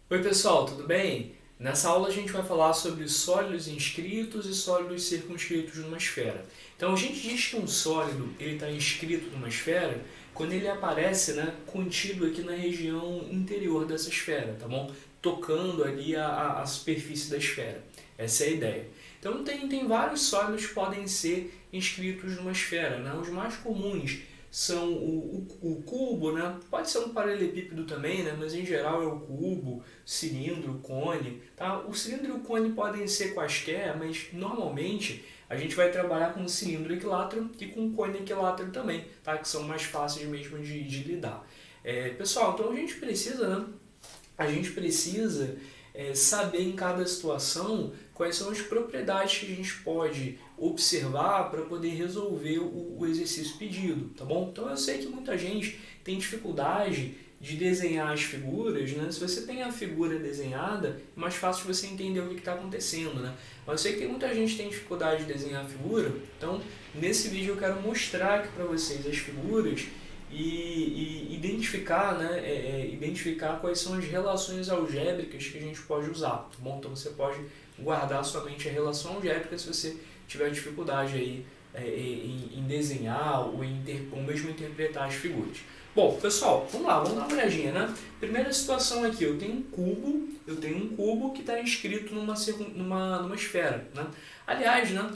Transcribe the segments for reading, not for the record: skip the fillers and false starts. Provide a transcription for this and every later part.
Oi pessoal, tudo bem? Nessa aula a gente vai falar sobre sólidos inscritos e sólidos circunscritos numa esfera. Então a gente diz que um sólido está inscrito numa esfera quando ele aparece, contido aqui na região interior dessa esfera, tá bom? Tocando ali a superfície da esfera. Essa é a ideia. Então tem vários sólidos que podem ser inscritos numa esfera, né? Os mais comuns são o cubo, né? Pode ser um paralelepípedo também, né? Mas em geral é o cubo, cilindro, cone. Tá? O cilindro e o cone podem ser quaisquer, mas normalmente a gente vai trabalhar com o cilindro equilátero e com o cone equilátero também, tá? Que são mais fáceis mesmo de lidar. Pessoal, então a gente precisa, né? A gente precisa saber em cada situação quais são as propriedades que a gente pode observar para poder resolver o exercício pedido, tá bom? Então eu sei que muita gente tem dificuldade de desenhar as figuras, né? Se você tem a figura desenhada, é mais fácil de você entender o que está acontecendo, né? Mas eu sei que tem muita gente que tem dificuldade de desenhar a figura, então nesse vídeo eu quero mostrar aqui para vocês as figuras e identificar, identificar quais são as relações algébricas que a gente pode usar, tá bom? Então você pode guardar somente a relação algébrica se você tiver dificuldade aí em desenhar ou mesmo interpretar as figuras. Bom, pessoal, vamos lá, vamos dar uma olhadinha, né? Primeira situação aqui, eu tenho um cubo que está inscrito numa esfera, né? Aliás, né,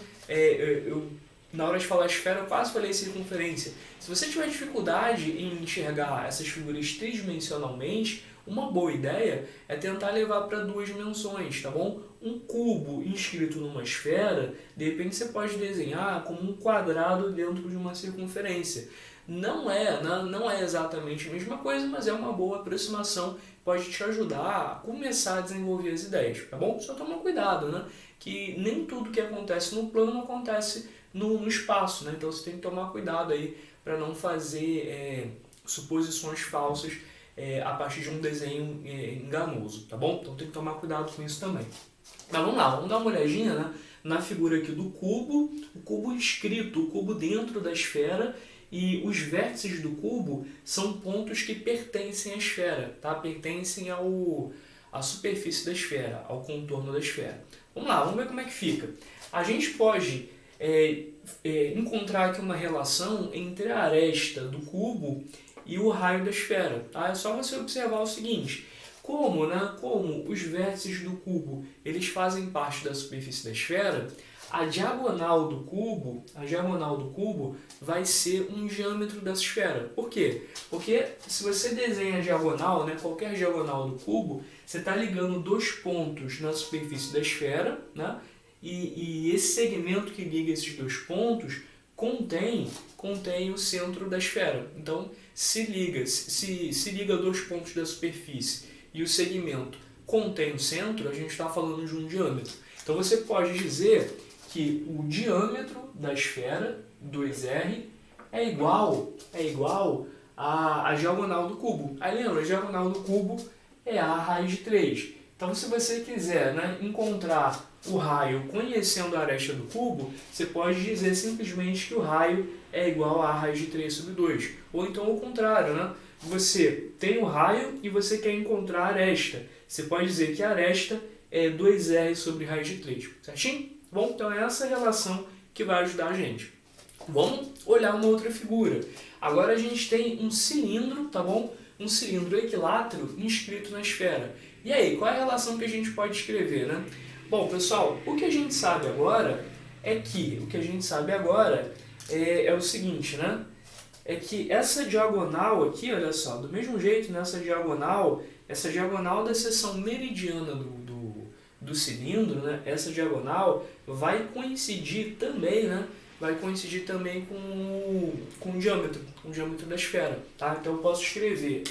na hora de falar esfera, eu quase falei circunferência. Se você tiver dificuldade em enxergar essas figuras tridimensionalmente, uma boa ideia é tentar levar para duas dimensões, tá bom? Um cubo inscrito numa esfera, de repente você pode desenhar como um quadrado dentro de uma circunferência. Não é exatamente a mesma coisa, mas é uma boa aproximação, pode te ajudar a começar a desenvolver as ideias, tá bom? Só toma cuidado, né? Que nem tudo que acontece no plano acontece no espaço, né? Então você tem que tomar cuidado aí para não fazer suposições falsas a partir de um desenho enganoso, tá bom? Então tem que tomar cuidado com isso também. Mas vamos lá, vamos dar uma olhadinha, né, na figura aqui do cubo, o cubo inscrito, o cubo dentro da esfera, e os vértices do cubo são pontos que pertencem à esfera, tá? Pertencem à superfície da esfera, ao contorno da esfera. Vamos lá, vamos ver como é que fica. A gente pode encontrar aqui uma relação entre a aresta do cubo e o raio da esfera. Tá? É só você observar o seguinte: como os vértices do cubo eles fazem parte da superfície da esfera, a diagonal do cubo vai ser um diâmetro dessa esfera. Por quê? Porque se você desenha a diagonal, né, qualquer diagonal do cubo, você está ligando dois pontos na superfície da esfera, né? E esse segmento que liga esses dois pontos contém o centro da esfera. Então, se liga dois pontos da superfície e o segmento contém o centro, a gente está falando de um diâmetro. Então, você pode dizer que o diâmetro da esfera, 2r, é igual à diagonal do cubo. Aí lembra, a diagonal do cubo é a raiz de 3. Então, se você quiser, né, encontrar o raio conhecendo a aresta do cubo, você pode dizer simplesmente que o raio é igual a raiz de 3 sobre 2. Ou então o contrário, né? Você tem o raio e você quer encontrar a aresta. Você pode dizer que a aresta é 2r sobre raiz de 3. Certinho? Bom, então é essa relação que vai ajudar a gente. Vamos olhar uma outra figura. Agora a gente tem um cilindro, tá bom? Um cilindro equilátero inscrito na esfera. E aí, qual é a relação que a gente pode escrever, né? Bom, pessoal, o que a gente sabe agora é o seguinte, né? É que essa diagonal aqui, olha só, do mesmo jeito, nessa essa diagonal da seção meridiana do cilindro, né? Essa diagonal vai coincidir também, né? Vai coincidir também com o diâmetro da esfera, tá? Então eu posso escrever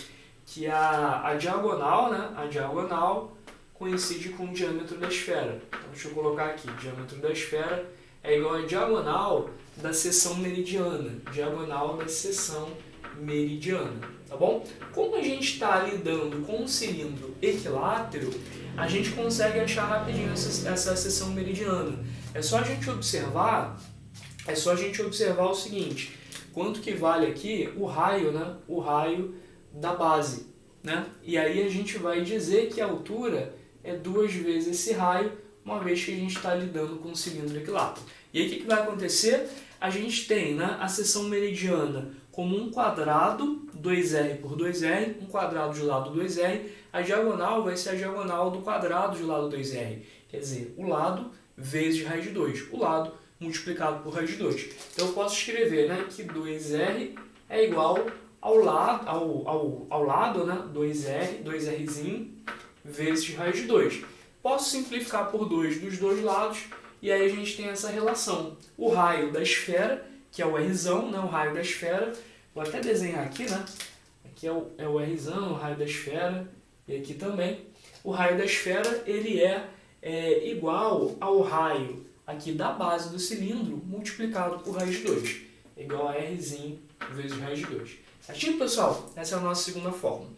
que a diagonal, né? A diagonal coincide com o diâmetro da esfera. Então, deixa eu colocar aqui, diâmetro da esfera é igual a diagonal da seção meridiana. Diagonal da seção meridiana, tá bom? Como a gente está lidando com um cilindro equilátero, a gente consegue achar rapidinho essa seção meridiana. É só a gente observar o seguinte: quanto que vale aqui o raio, né? O raio da base. né? E aí a gente vai dizer que a altura é 2 vezes esse raio, uma vez que a gente está lidando com um cilindro equilátero. E aí o que vai acontecer? A gente tem, né, a seção meridiana como um quadrado, 2R por 2R, um quadrado de lado 2R, a diagonal vai ser a diagonal do quadrado de lado 2R, quer dizer, o lado vezes raiz de 2, o lado multiplicado por raiz de 2. Então eu posso escrever, né, que 2R é igual ao lado, né, 2R, 2Rzinho, vezes raiz de 2. Posso simplificar por 2 dos dois lados, e aí a gente tem essa relação. O raio da esfera, que é o Rzão, né, o raio da esfera, vou até desenhar aqui, né? Aqui é o Rzão, o raio da esfera, e aqui também. O raio da esfera, ele é igual ao raio aqui da base do cilindro, multiplicado por raiz de 2. É igual a Rzinho vezes raiz de 2. Certinho, pessoal? Essa é a nossa segunda fórmula.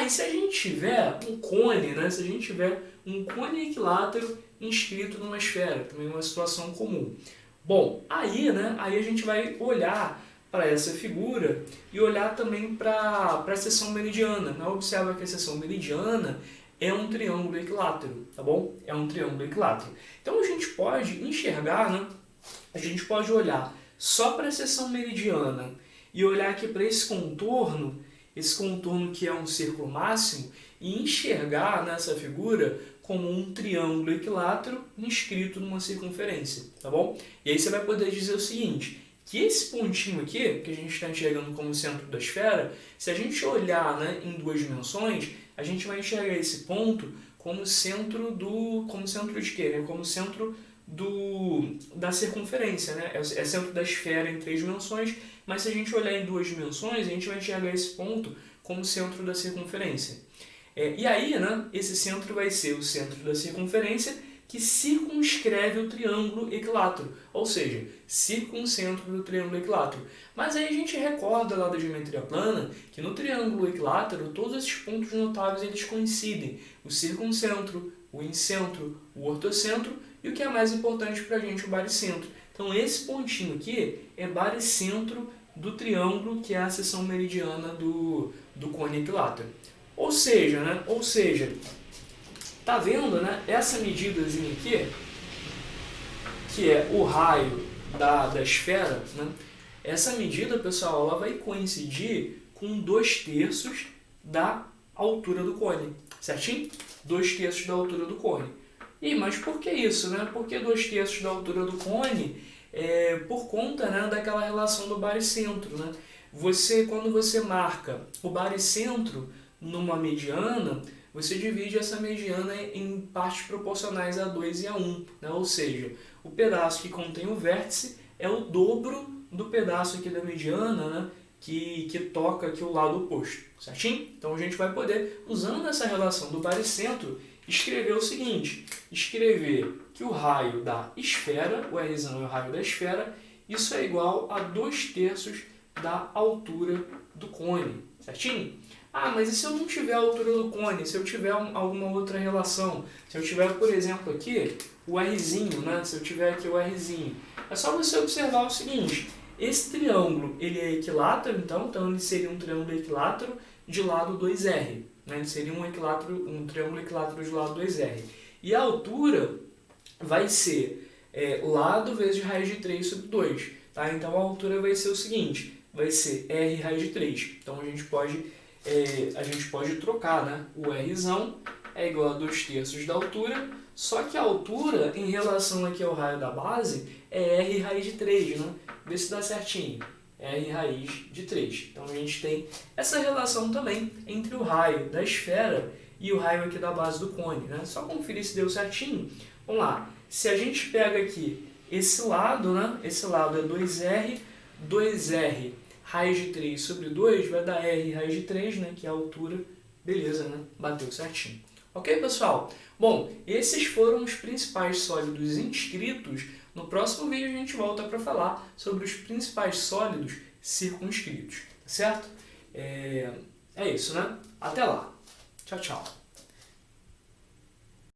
E se a gente tiver um cone, né? Se a gente tiver um cone equilátero inscrito numa esfera, também uma situação comum. Bom, aí, né? Aí a gente vai olhar para essa figura e olhar também para a seção meridiana. Né? Observa que a seção meridiana é um triângulo equilátero, tá bom? É um triângulo equilátero. Então a gente pode enxergar, né? A gente pode olhar só para a seção meridiana e olhar aqui para esse contorno que é um círculo máximo, e enxergar nessa figura como um triângulo equilátero inscrito numa circunferência, tá bom? E aí você vai poder dizer o seguinte, que esse pontinho aqui, que a gente está enxergando como centro da esfera, se a gente olhar, né, em 2 dimensões, a gente vai enxergar esse ponto como centro de quê? Né? Como centro da circunferência, né? É centro da esfera em 3 dimensões, mas se a gente olhar em 2 dimensões, a gente vai enxergar esse ponto como centro da circunferência. E aí, né, esse centro vai ser o centro da circunferência que circunscreve o triângulo equilátero, ou seja, circuncentro do triângulo equilátero. Mas aí a gente recorda lá da geometria plana que no triângulo equilátero todos esses pontos notáveis eles coincidem, o circuncentro, o incentro, o ortocentro e o que é mais importante para a gente, o baricentro. Então esse pontinho aqui é baricentro do triângulo que é a seção meridiana do cone equilátero. Ou seja, tá vendo, né? Essa medidazinha aqui, que é o raio da esfera, né? Essa medida, pessoal, ela vai coincidir com 2/3 da altura do cone, certinho? 2/3 da altura do cone. Mas por que isso, né? Por que 2/3 da altura do cone? Por conta, né, daquela relação do baricentro, né? Quando você marca o baricentro numa mediana, você divide essa mediana em partes proporcionais a 2 e a 1, né? Ou seja, o pedaço que contém o vértice é o dobro do pedaço aqui da mediana, né? que toca aqui o lado oposto, certinho? Então a gente vai poder, usando essa relação do baricentro, escrever o seguinte, escrever que o raio da esfera, o Rzão é o raio da esfera, isso é igual a 2/3 da altura do cone, certinho? Mas e se eu não tiver a altura do cone, se eu tiver alguma outra relação, se eu tiver, por exemplo, aqui o Rzinho, né? Se eu tiver aqui o Rzinho, é só você observar o seguinte, esse triângulo ele é equilátero, então ele seria um triângulo equilátero de lado 2R, né? Ele seria um triângulo equilátero de lado 2R. E a altura vai ser lado vezes raiz de 3 sobre 2, tá? Então a altura vai ser o seguinte, vai ser R raiz de 3. Então a gente pode trocar, né? O Rzão é igual a 2/3 da altura, só que a altura em relação aqui ao raio da base é R raiz de 3, né? Vê se dá certinho. R raiz de 3. Então a gente tem essa relação também entre o raio da esfera e o raio aqui da base do cone, né? Só conferir se deu certinho. Vamos lá. Se a gente pega aqui esse lado, né? Esse lado é 2R raiz de 3 sobre 2 vai dar R raiz de 3, né? Que é a altura. Beleza, né? Bateu certinho. Ok, pessoal? Bom, esses foram os principais sólidos inscritos. No próximo vídeo a gente volta para falar sobre os principais sólidos circunscritos, certo? É isso, né? Até lá. Tchau, tchau.